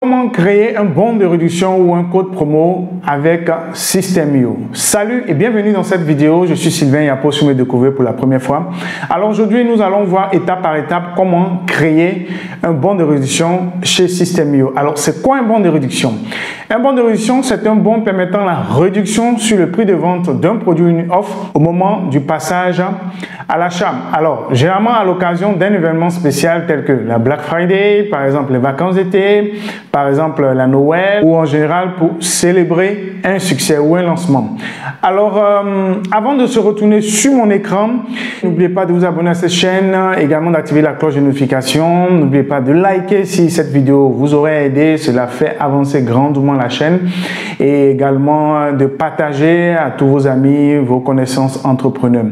Comment créer un bon de réduction ou un code promo avec System.io. Salut et bienvenue dans cette vidéo. Je suis Sylvain Yapo, si vous me découvrez pour la première fois. Alors aujourd'hui, nous allons voir étape par étape comment créer un bon de réduction chez System.io. Alors c'est quoi un bon de réduction? Un bon de réduction, c'est un bon permettant la réduction sur le prix de vente d'un produit ou une offre au moment du passage à l'achat. Alors généralement à l'occasion d'un événement spécial tel que la Black Friday, par exemple les vacances d'été, par exemple la Noël, ou en général pour célébrer un succès ou un lancement. Alors avant de se retourner sur mon écran, n'oubliez pas de vous abonner à cette chaîne, également d'activer la cloche de notification. N'oubliez pas de liker si cette vidéo vous aurait aidé, cela fait avancer grandement la chaîne, et également de partager à tous vos amis, vos connaissances entrepreneurs.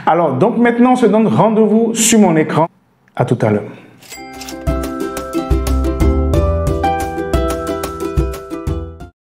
Alors donc maintenant on se donne rendez-vous sur mon écran. À tout à l'heure.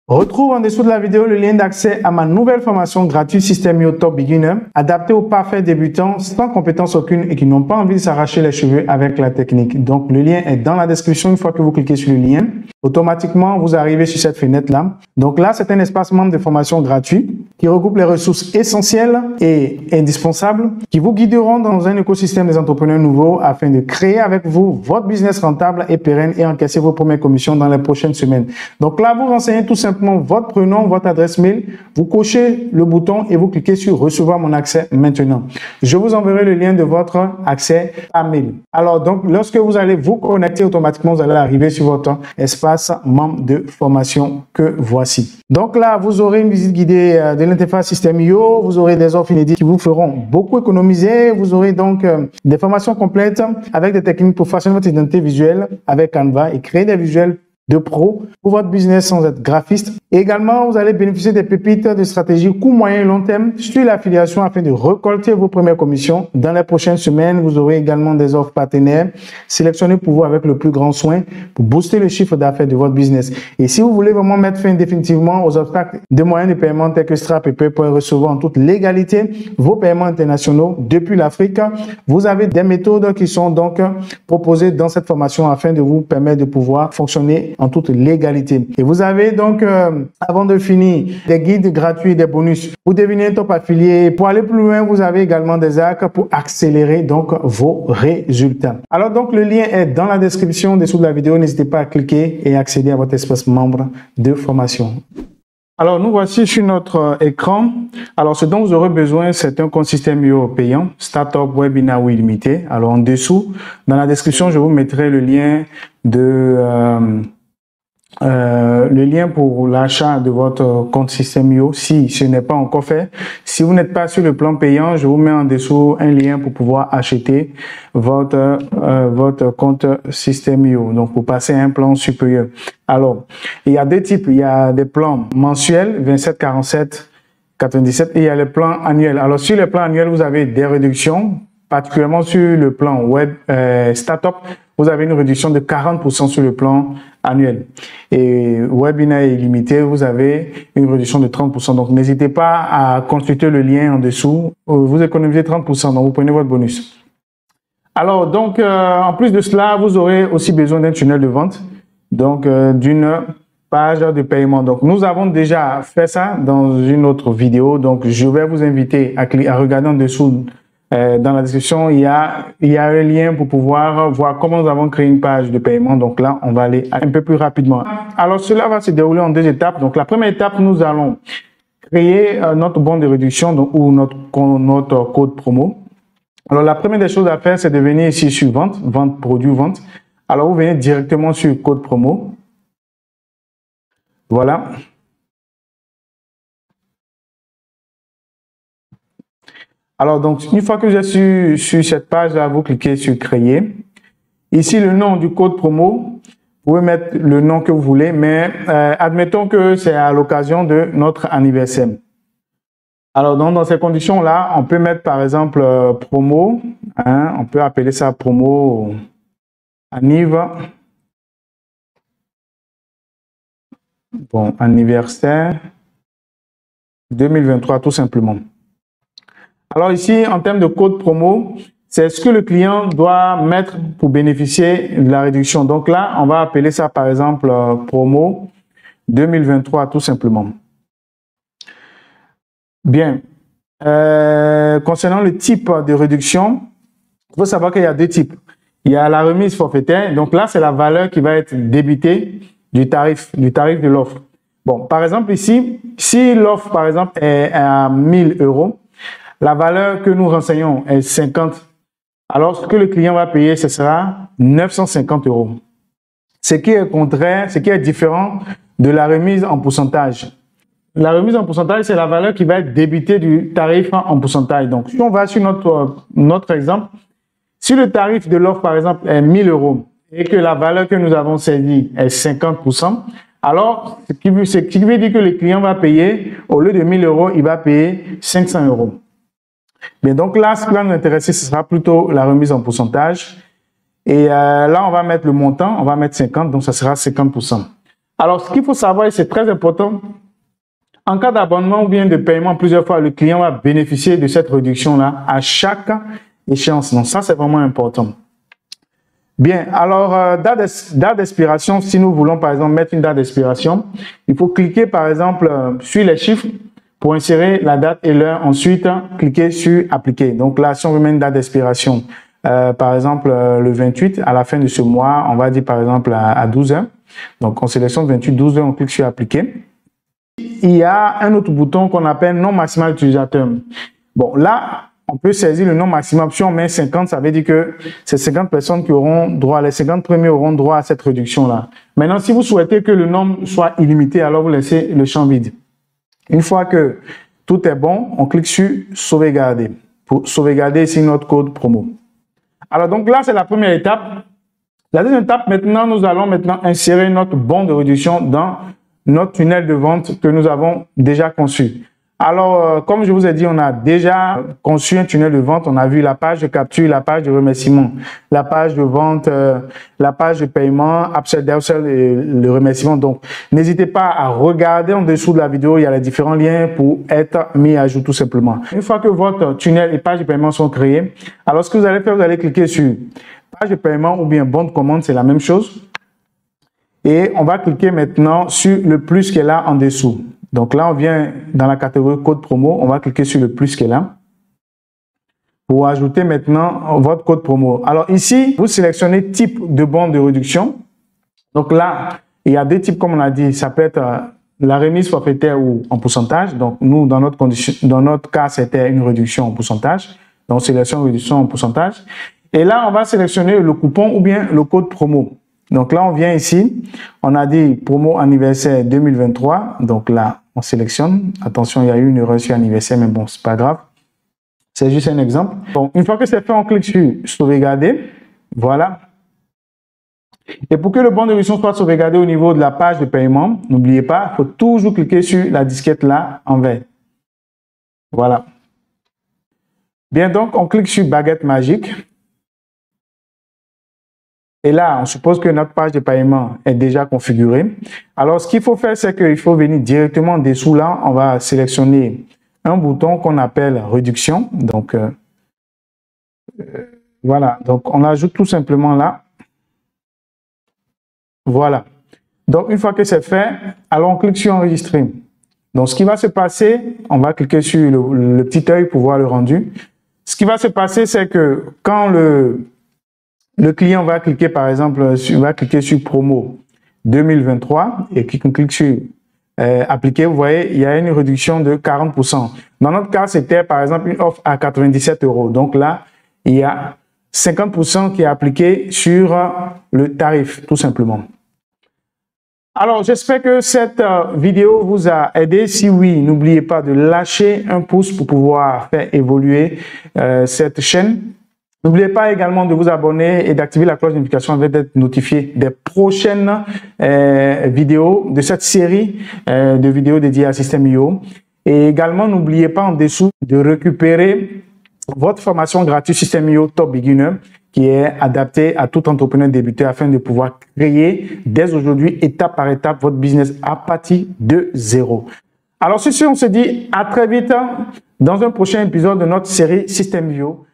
Retrouve en dessous de la vidéo le lien d'accès à ma nouvelle formation gratuite System.io Top Beginner, adaptée aux parfaits débutants sans compétence aucune et qui n'ont pas envie de s'arracher les cheveux avec la technique. Donc le lien est dans la description. Une fois que vous cliquez sur le lien, automatiquement vous arrivez sur cette fenêtre-là. Donc là, c'est un espace membre de formation gratuit qui regroupe les ressources essentielles et indispensables qui vous guideront dans un écosystème des entrepreneurs nouveaux afin de créer avec vous votre business rentable et pérenne et encaisser vos premières commissions dans les prochaines semaines. Donc là, vous renseignez tout simplement votre prénom, votre adresse mail, vous cochez le bouton et vous cliquez sur recevoir mon accès maintenant. Je vous enverrai le lien de votre accès à mail. Alors donc, lorsque vous allez vous connecter automatiquement, vous allez arriver sur votre espace membre de formation que voici. Donc là, vous aurez une visite guidée de l'interface System.io, vous aurez des offres inédites qui vous feront beaucoup économiser, vous aurez donc des formations complètes avec des techniques pour façonner votre identité visuelle avec Canva et créer des visuels de pro pour votre business sans être graphiste. Et également, vous allez bénéficier des pépites de stratégie court, moyen et long terme sur l'affiliation afin de récolter vos premières commissions. Dans les prochaines semaines, vous aurez également des offres partenaires sélectionnées pour vous avec le plus grand soin pour booster le chiffre d'affaires de votre business. Et si vous voulez vraiment mettre fin définitivement aux obstacles de moyens de paiement tels que Stripe et PayPal pour recevoir en toute légalité vos paiements internationaux depuis l'Afrique, vous avez des méthodes qui sont donc proposées dans cette formation afin de vous permettre de pouvoir fonctionner en toute légalité. Et vous avez donc, avant de finir, des guides gratuits, des bonus pour devenir un top affilié. Pour aller plus loin, vous avez également des hacks pour accélérer donc vos résultats. Alors donc, le lien est dans la description dessous de la vidéo. N'hésitez pas à cliquer et accéder à votre espace membre de formation. Alors, nous voici sur notre écran. Alors, ce dont vous aurez besoin, c'est un compte System.io payant, Startup Webinar illimité. Alors, en dessous, dans la description, je vous mettrai le lien le lien pour l'achat de votre compte System.io si ce n'est pas encore fait. Si vous n'êtes pas sur le plan payant, je vous mets en dessous un lien pour pouvoir acheter votre compte System.io. Donc, pour passer à un plan supérieur. Alors, il y a deux types. Il y a des plans mensuels, 27,47,97 et il y a les plans annuels. Alors, sur les plans annuels, vous avez des réductions, particulièrement sur le plan web Startup. Vous avez une réduction de 40% sur le plan annuel. Et Webinar illimité, vous avez une réduction de 30%. Donc, n'hésitez pas à consulter le lien en dessous. Vous économisez 30%, donc vous prenez votre bonus. Alors, donc, en plus de cela, vous aurez aussi besoin d'un tunnel de vente, donc d'une page de paiement. Donc, nous avons déjà fait ça dans une autre vidéo. Donc, je vais vous inviter à regarder en dessous. Dans la description, il y a un lien pour pouvoir voir comment nous avons créé une page de paiement. Donc là, on va aller un peu plus rapidement. Alors, cela va se dérouler en deux étapes. Donc, la première étape, nous allons créer notre bon de réduction ou notre code promo. Alors, la première des choses à faire, c'est de venir ici sur vente, produit, vente. Alors, vous venez directement sur code promo. Voilà. Alors, donc, une fois que vous êtes sur cette page-là, vous cliquez sur créer. Ici, le nom du code promo, vous pouvez mettre le nom que vous voulez, mais admettons que c'est à l'occasion de notre anniversaire. Alors, donc, dans ces conditions-là, on peut mettre par exemple promo, hein, on peut appeler ça promo anniv. Bon, anniversaire 2023, tout simplement. Alors ici, en termes de code promo, c'est ce que le client doit mettre pour bénéficier de la réduction. Donc là, on va appeler ça par exemple promo 2023 tout simplement. Bien. Concernant le type de réduction, il faut savoir qu'il y a deux types. Il y a la remise forfaitaire. Donc là, c'est la valeur qui va être débitée du tarif de l'offre. Bon, par exemple ici, si l'offre par exemple est à 1000 €, la valeur que nous renseignons est 50. Alors, ce que le client va payer, ce sera 950 €. Ce qui est contraire, ce qui est différent de la remise en pourcentage. La remise en pourcentage, c'est la valeur qui va être débitée du tarif en pourcentage. Donc, si on va sur notre exemple, si le tarif de l'offre, par exemple, est 1000 € et que la valeur que nous avons saisie est 50%, alors, ce qui veut dire que le client va payer, au lieu de 1000 €, il va payer 500 €. Bien, donc là, ce qui va nous intéresser, ce sera plutôt la remise en pourcentage. Et là, on va mettre le montant, on va mettre 50, donc ça sera 50%. Alors, ce qu'il faut savoir, et c'est très important, en cas d'abonnement ou bien de paiement plusieurs fois, le client va bénéficier de cette réduction-là à chaque échéance. Donc, ça, c'est vraiment important. Bien, alors, date d'expiration, si nous voulons, par exemple, mettre une date d'expiration, il faut cliquer, par exemple, sur les chiffres pour insérer la date et l'heure. Ensuite, cliquer sur « Appliquer ». Donc là, si on veut mettre une date d'expiration, par exemple, le 28, à la fin de ce mois, on va dire, par exemple, à 12 h. Donc, on sélectionne 28, 12 h, on clique sur « Appliquer ». Il y a un autre bouton qu'on appelle « Nom maximal utilisateur ». Bon, là, on peut saisir le nombre maximum. Si on met 50, ça veut dire que c'est 50 personnes qui auront droit, les 50 premiers auront droit à cette réduction-là. Maintenant, si vous souhaitez que le nombre soit illimité, alors vous laissez le champ vide. Une fois que tout est bon, on clique sur « Sauvegarder » pour sauvegarder ici notre code promo. Alors, donc là, c'est la première étape. La deuxième étape, maintenant, nous allons maintenant insérer notre bon de réduction dans notre tunnel de vente que nous avons déjà conçu. Alors, comme je vous ai dit, on a déjà conçu un tunnel de vente. On a vu la page de capture, la page de remerciement, la page de vente, la page de paiement, upsell, downsell et le remerciement. Donc, n'hésitez pas à regarder en dessous de la vidéo. Il y a les différents liens pour être mis à jour tout simplement. Une fois que votre tunnel et page de paiement sont créés, alors ce que vous allez faire, vous allez cliquer sur page de paiement ou bien bon de commande, c'est la même chose. Et on va cliquer maintenant sur le plus qui est là en dessous. Donc là, on vient dans la catégorie code promo, on va cliquer sur le plus qui est là pour ajouter maintenant votre code promo. Alors ici, vous sélectionnez type de bon de réduction. Donc là, il y a deux types comme on a dit, ça peut être la remise forfaitaire ou en pourcentage. Donc nous, dans notre cas, c'était une réduction en pourcentage. Donc sélection réduction en pourcentage. Et là, on va sélectionner le coupon ou bien le code promo. Donc là, on vient ici, on a dit promo anniversaire 2023. Donc là, on sélectionne. Attention, il y a eu une erreur sur anniversaire, mais bon, c'est pas grave. C'est juste un exemple. Bon, une fois que c'est fait, on clique sur sauvegarder. Voilà. Et pour que le bon de réduction soit sauvegardé au niveau de la page de paiement, n'oubliez pas, il faut toujours cliquer sur la disquette là en vert. Voilà. Bien, donc, on clique sur baguette magique. Et là, on suppose que notre page de paiement est déjà configurée. Alors, ce qu'il faut faire, c'est qu'il faut venir directement en dessous là. On va sélectionner un bouton qu'on appelle réduction. Donc, voilà. Donc, on ajoute tout simplement là. Voilà. Donc, une fois que c'est fait, alors on clique sur enregistrer. Donc, ce qui va se passer, on va cliquer sur le petit œil pour voir le rendu. Ce qui va se passer, c'est que quand le client va cliquer, par exemple, va cliquer sur promo 2023 et qu'on clique sur appliquer, vous voyez, il y a une réduction de 40%. Dans notre cas, c'était par exemple une offre à 97 €. Donc là, il y a 50% qui est appliqué sur le tarif, tout simplement. Alors, j'espère que cette vidéo vous a aidé. Si oui, n'oubliez pas de lâcher un pouce pour pouvoir faire évoluer cette chaîne. N'oubliez pas également de vous abonner et d'activer la cloche de notification afin d'être notifié des prochaines vidéos de cette série de vidéos dédiées à Systeme.io. Et également, n'oubliez pas en dessous de récupérer votre formation gratuite Systeme.io Top Beginner qui est adaptée à tout entrepreneur débutant afin de pouvoir créer dès aujourd'hui, étape par étape, votre business à partir de zéro. Alors, sur ce, on se dit à très vite dans un prochain épisode de notre série Systeme.io.